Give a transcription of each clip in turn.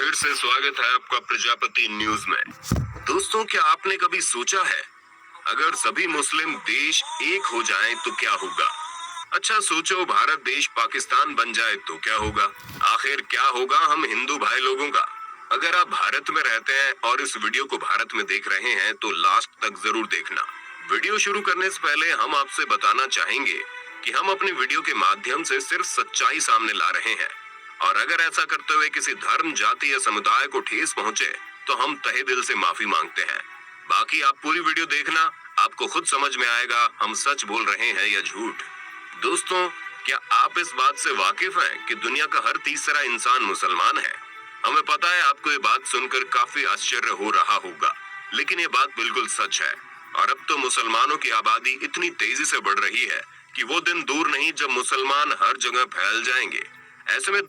फिर से स्वागत है आपका प्रजापति न्यूज में। दोस्तों, क्या आपने कभी सोचा है अगर सभी मुस्लिम देश एक हो जाएं तो क्या होगा? अच्छा सोचो, भारत देश पाकिस्तान बन जाए तो क्या होगा? आखिर क्या होगा हम हिंदू भाई लोगों का? अगर आप भारत में रहते हैं और इस वीडियो को भारत में देख रहे हैं तो लास्ट तक जरूर देखना। वीडियो शुरू करने से पहले हम आपसे बताना चाहेंगे कि हम अपने वीडियो के माध्यम से सिर्फ सच्चाई सामने ला रहे हैं, और अगर ऐसा करते हुए किसी धर्म, जाति या समुदाय को ठेस पहुंचे तो हम तहे दिल से माफी मांगते हैं। बाकी आप पूरी वीडियो देखना, आपको खुद समझ में आएगा हम सच बोल रहे हैं या झूठ। दोस्तों, क्या आप इस बात से वाकिफ हैं कि दुनिया का हर तीसरा इंसान मुसलमान है? हमें पता है आपको ये बात सुनकर काफी आश्चर्य हो रहा होगा, लेकिन ये बात बिल्कुल सच है। और अब तो मुसलमानों की आबादी इतनी तेजी से बढ़ रही है कि वो दिन दूर नहीं जब मुसलमान हर जगह फैल जाएंगे। ऐसे में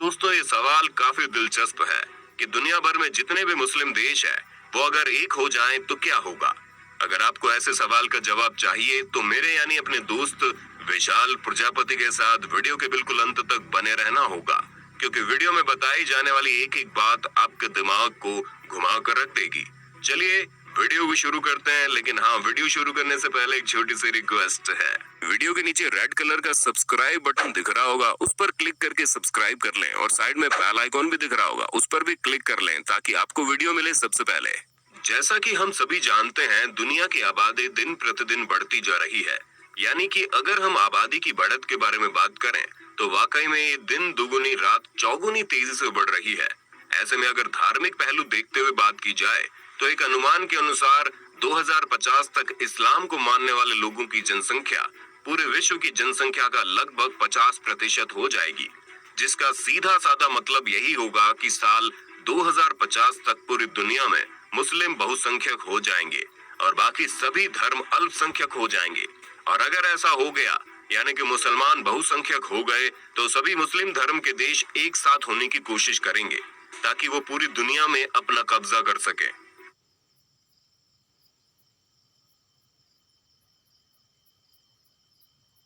दोस्तों, ये सवाल काफी दिलचस्प है कि दुनिया भर में जितने भी मुस्लिम देश है वो अगर एक हो जाएं तो क्या होगा? अगर आपको ऐसे सवाल का जवाब चाहिए तो मेरे यानी अपने दोस्त विशाल प्रजापति के साथ वीडियो के बिल्कुल अंत तक बने रहना होगा, क्योंकि वीडियो में बताई जाने वाली एक एक बात आपके दिमाग को घुमा कर रख देगी। चलिए वीडियो को शुरू करते हैं, लेकिन हाँ, वीडियो शुरू करने से पहले एक छोटी सी रिक्वेस्ट है। वीडियो के नीचे रेड कलर का सब्सक्राइब बटन दिख रहा होगा, उस पर क्लिक करके सब्सक्राइब कर लें, और साइड में बेल आइकॉन भी दिख रहा होगा, उस पर भी क्लिक कर लें ताकि आपको वीडियो मिले सबसे पहले। जैसा कि हम सभी जानते हैं, दुनिया की आबादी दिन प्रतिदिन बढ़ती जा रही है। यानी कि अगर हम आबादी की बढ़त के बारे में बात करें तो वाकई में ये दिन दुगुनी रात चौगुनी तेजी से बढ़ रही है। ऐसे में अगर धार्मिक पहलू देखते हुए बात की जाए तो एक अनुमान के अनुसार 2050 तक इस्लाम को मानने वाले लोगों की जनसंख्या पूरे विश्व की जनसंख्या का लगभग 50% हो जाएगी, जिसका सीधा साधा मतलब यही होगा कि साल 2050 तक पूरी दुनिया में मुस्लिम बहुसंख्यक हो जाएंगे और बाकी सभी धर्म अल्पसंख्यक हो जाएंगे। और अगर ऐसा हो गया, यानी कि मुसलमान बहुसंख्यक हो गए, तो सभी मुस्लिम धर्म के देश एक साथ होने की कोशिश करेंगे ताकि वो पूरी दुनिया में अपना कब्जा कर सके।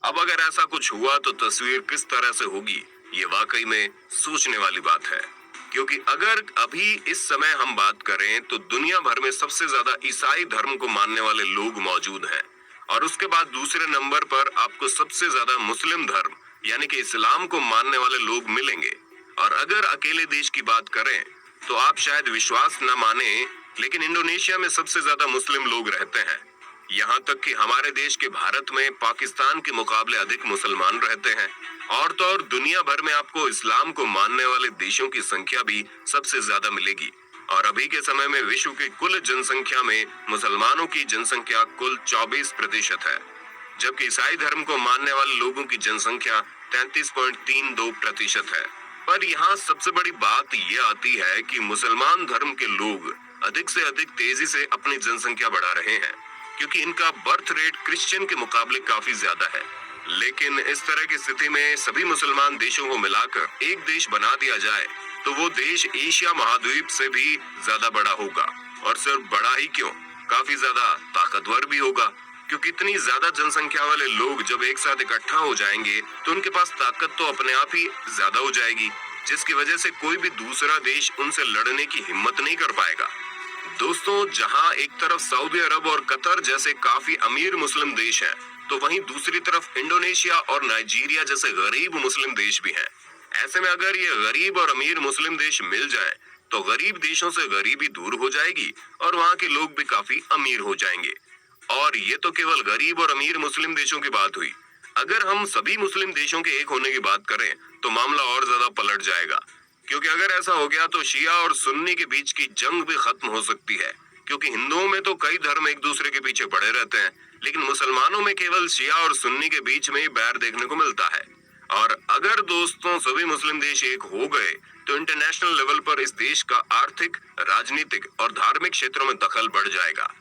अब अगर ऐसा कुछ हुआ तो तस्वीर किस तरह से होगी, ये वाकई में सोचने वाली बात है। क्योंकि अगर अभी इस समय हम बात करें तो दुनिया भर में सबसे ज्यादा ईसाई धर्म को मानने वाले लोग मौजूद हैं, और उसके बाद दूसरे नंबर पर आपको सबसे ज्यादा मुस्लिम धर्म यानी कि इस्लाम को मानने वाले लोग मिलेंगे। और अगर अकेले देश की बात करें तो आप शायद विश्वास न माने, लेकिन इंडोनेशिया में सबसे ज्यादा मुस्लिम लोग रहते हैं। यहाँ तक कि हमारे देश के भारत में पाकिस्तान के मुकाबले अधिक मुसलमान रहते हैं। और तो और दुनिया भर में आपको इस्लाम को मानने वाले देशों की संख्या भी सबसे ज्यादा मिलेगी। और अभी के समय में विश्व की कुल जनसंख्या में मुसलमानों की जनसंख्या कुल 24% है, जबकि ईसाई धर्म को मानने वाले लोगों की जनसंख्या 33.32% है। पर यहाँ सबसे बड़ी बात ये आती है कि मुसलमान धर्म के लोग अधिक से अधिक तेजी से अपनी जनसंख्या बढ़ा रहे हैं, क्योंकि इनका बर्थ रेट क्रिश्चियन के मुकाबले काफी ज्यादा है। लेकिन इस तरह की स्थिति में सभी मुसलमान देशों को मिलाकर एक देश बना दिया जाए तो वो देश एशिया महाद्वीप से भी ज्यादा बड़ा होगा। और सिर्फ बड़ा ही क्यों, काफी ज्यादा ताकतवर भी होगा, क्योंकि इतनी ज्यादा जनसंख्या वाले लोग जब एक साथ इकट्ठा हो जाएंगे तो उनके पास ताकत तो अपने आप ही ज्यादा हो जाएगी, जिसकी वजह से कोई भी दूसरा देश उनसे लड़ने की हिम्मत नहीं कर पाएगा। दोस्तों, जहां एक तरफ सऊदी अरब और कतर जैसे काफी अमीर मुस्लिम देश हैं, तो वहीं दूसरी तरफ इंडोनेशिया और नाइजीरिया जैसे गरीब मुस्लिम देश भी हैं। ऐसे में अगर ये गरीब और अमीर मुस्लिम देश मिल जाएं, तो गरीब देशों से गरीबी दूर हो जाएगी और वहाँ के लोग भी काफी अमीर हो जाएंगे। और ये तो केवल गरीब और अमीर मुस्लिम देशों की बात हुई। अगर हम सभी मुस्लिम देशों के एक होने की बात करें तो मामला और ज्यादा पलट जाएगा, क्योंकि अगर ऐसा हो गया तो शिया और सुन्नी के बीच की जंग भी खत्म हो सकती है। क्योंकि हिंदुओं में तो कई धर्म एक दूसरे के पीछे पड़े रहते हैं, लेकिन मुसलमानों में केवल शिया और सुन्नी के बीच में ही बैर देखने को मिलता है। और अगर दोस्तों सभी मुस्लिम देश एक हो गए तो इंटरनेशनल लेवल पर इस देश का आर्थिक, राजनीतिक और धार्मिक क्षेत्रों में दखल बढ़ जाएगा।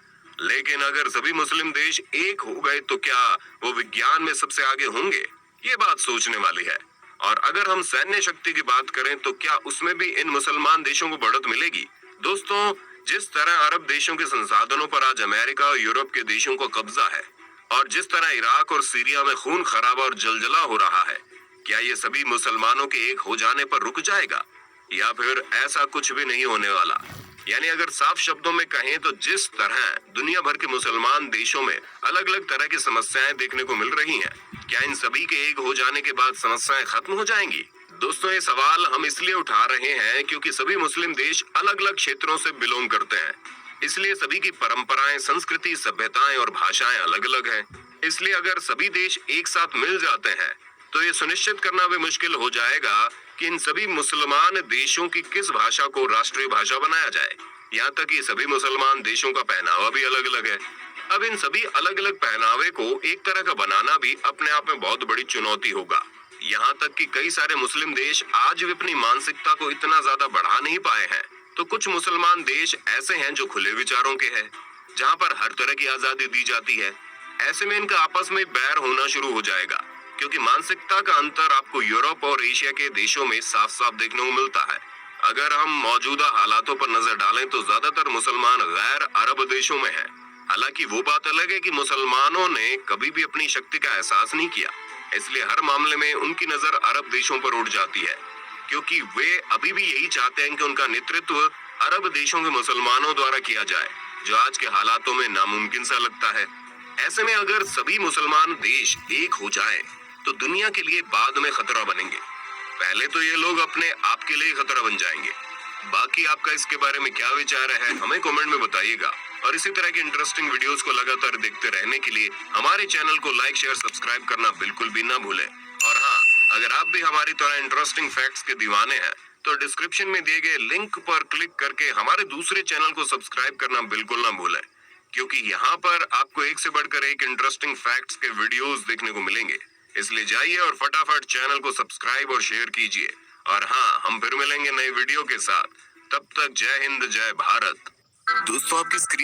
लेकिन अगर सभी मुस्लिम देश एक हो गए तो क्या वो विज्ञान में सबसे आगे होंगे? ये बात सोचने वाली है। और अगर हम सैन्य शक्ति की बात करें तो क्या उसमें भी इन मुसलमान देशों को बढ़त मिलेगी? दोस्तों, जिस तरह अरब देशों के संसाधनों पर आज अमेरिका और यूरोप के देशों का कब्जा है, और जिस तरह इराक और सीरिया में खून खराबा और जलजला हो रहा है, क्या ये सभी मुसलमानों के एक हो जाने पर रुक जाएगा, या फिर ऐसा कुछ भी नहीं होने वाला? यानी अगर साफ शब्दों में कहें तो जिस तरह दुनिया भर के मुसलमान देशों में अलग अलग तरह की समस्याएं देखने को मिल रही हैं, क्या इन सभी के एक हो जाने के बाद समस्याएं खत्म हो जाएंगी? दोस्तों, ये सवाल हम इसलिए उठा रहे हैं क्योंकि सभी मुस्लिम देश अलग अलग क्षेत्रों से बिलोंग करते हैं। इसलिए सभी की परंपराएं, संस्कृति, सभ्यताएं और भाषाएं अलग अलग हैं। इसलिए अगर सभी देश एक साथ मिल जाते हैं तो ये सुनिश्चित करना भी मुश्किल हो जाएगा कि इन सभी मुसलमान देशों की किस भाषा को राष्ट्रीय भाषा बनाया जाए। यहाँ तक कि सभी मुसलमान देशों का पहनावा भी अलग अलग है। अब इन सभी अलग अलग पहनावे को एक तरह का बनाना भी अपने आप में बहुत बड़ी चुनौती होगा। यहाँ तक कि कई सारे मुस्लिम देश आज भी अपनी मानसिकता को इतना ज्यादा बढ़ा नहीं पाए हैं। तो कुछ मुसलमान देश ऐसे हैं जो खुले विचारों के हैं, जहाँ पर हर तरह की आजादी दी जाती है। ऐसे में इनका आपस में बैर होना शुरू हो जाएगा, क्योंकि मानसिकता का अंतर आपको यूरोप और एशिया के देशों में साफ साफ देखने को मिलता है। अगर हम मौजूदा हालातों पर नजर डालें तो ज्यादातर मुसलमान गैर अरब देशों में हैं। हालांकि वो बात अलग है कि मुसलमानों ने कभी भी अपनी शक्ति का एहसास नहीं किया, इसलिए हर मामले में उनकी नजर अरब देशों पर उठ जाती है, क्योंकि वे अभी भी यही चाहते हैं कि उनका नेतृत्व अरब देशों के मुसलमानों द्वारा किया जाए, जो आज के हालातों में नामुमकिन सा लगता है। ऐसे में अगर सभी मुसलमान देश एक हो जाएं, तो दुनिया के लिए बाद में खतरा बनेंगे। पहले तो ये लोग अपने आप के लिए खतरा बन जाएंगे। बाकी आपका इसके बारे में क्या विचार है, हमें कमेंट में बताइएगा। और इसी तरह की इंटरेस्टिंग वीडियोस को लगातार देखते रहने के लिए हमारे चैनल को लाइक, शेयर, सब्सक्राइब करना बिल्कुल भी ना भूलें। और हाँ, अगर आप भी हमारी तरह इंटरेस्टिंग फैक्ट्स के दीवाने हैं तो डिस्क्रिप्शन में दिए गए लिंक पर क्लिक करके हमारे दूसरे चैनल को सब्सक्राइब करना बिल्कुल ना भूलें, क्योंकि यहाँ पर आपको एक से बढ़कर एक इंटरेस्टिंग फैक्ट्स के वीडियोस देखने को मिलेंगे। इसलिए जाइए और फटाफट चैनल को सब्सक्राइब और शेयर कीजिए। और हाँ, हम फिर मिलेंगे नए वीडियो के साथ। तब तक जय हिंद, जय भारत। दोस्तों, आपकी स्क्रीन